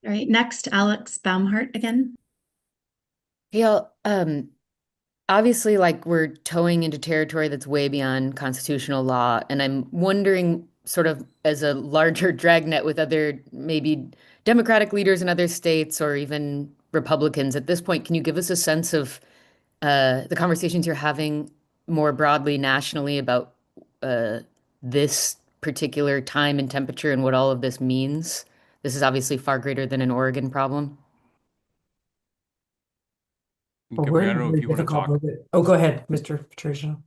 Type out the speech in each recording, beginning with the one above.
All right, next, Alex Baumhart again. Yeah, obviously, like we're towing into territory that's way beyond constitutional law, and I'm wondering, sort of as a larger dragnet with other maybe Democratic leaders in other states or even Republicans at this point, can you give us a sense of the conversations you're having more broadly nationally about uh, this particular time and temperature and what all of this means? This is obviously far greater than an Oregon problem. Well, we're Gabriel, I in a don't know if very you want to difficult talk. moment. Oh, go ahead, Mr. Patricia.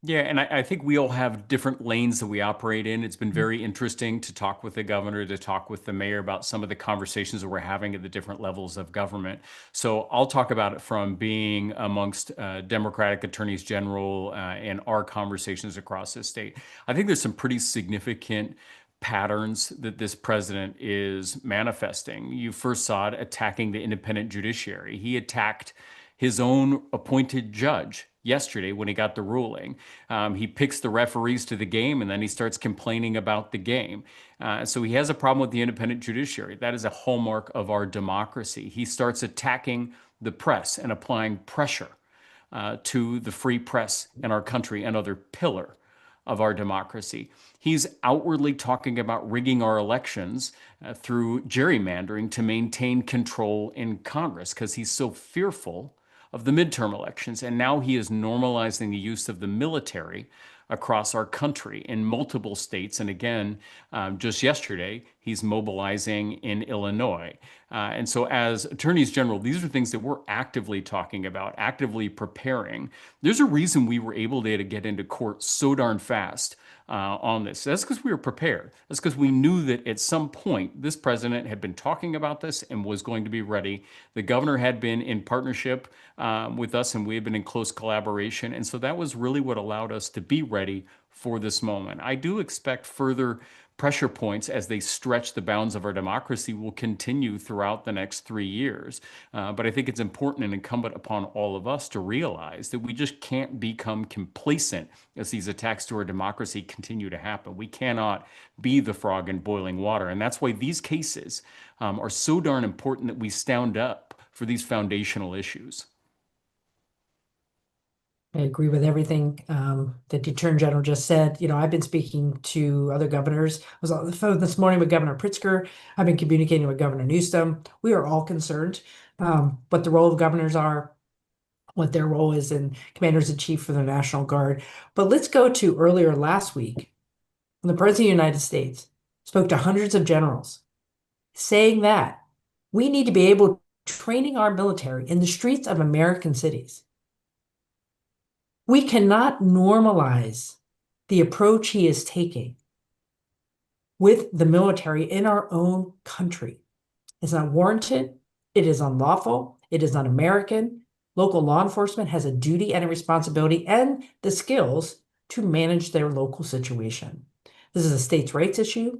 Yeah, and I think we all have different lanes that we operate in. It's been very interesting to talk with the governor, to talk with the mayor about some of the conversations that we're having at the different levels of government. So I'll talk about it from being amongst Democratic attorneys general and our conversations across the state. I think there's some pretty significant patterns that this president is manifesting. You first saw it attacking the independent judiciary. He attacked his own appointed judge yesterday when he got the ruling. He picks the referees to the game and then he starts complaining about the game. So he has a problem with the independent judiciary. That is a hallmark of our democracy. He starts attacking the press and applying pressure to the free press in our country, another pillar of our democracy. He's outwardly talking about rigging our elections through gerrymandering to maintain control in Congress because he's so fearful of the midterm elections. And now he is normalizing the use of the military across our country in multiple states. And again, just yesterday, he's mobilizing in Illinois. And so, as attorneys general, these are things that we're actively talking about, actively preparing. There's a reason we were able to get into court so darn fast on this. That's because we were prepared. That's because we knew that at some point this president had been talking about this and was going to be ready. The governor had been in partnership with us and we had been in close collaboration. And so that was really what allowed us to be ready for this moment. I do expect further pressure points as they stretch the bounds of our democracy will continue throughout the next 3 years. But I think it's important and incumbent upon all of us to realize that we just can't become complacent as these attacks to our democracy continue to happen. We cannot be the frog in boiling water. And that's why these cases are so darn important that we stand up for these foundational issues. I agree with everything that the Attorney General just said. You know, I've been speaking to other governors. I was on the phone this morning with Governor Pritzker. I've been communicating with Governor Newsom. We are all concerned what the role of governors are, what their role is in commanders in chief for the National Guard. But let's go to earlier last week when the President of the United States spoke to hundreds of generals saying that we need to be able to training our military in the streets of American cities. We cannot normalize the approach he is taking with the military in our own country. It's not warranted. It is unlawful. It is un-American. Local law enforcement has a duty and a responsibility and the skills to manage their local situation. This is a states' rights issue.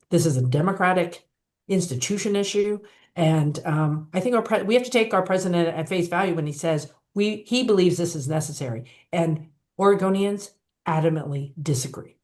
This is a democratic institution issue. And I think we have to take our president at face value when he says he believes this is necessary. And Oregonians adamantly disagree.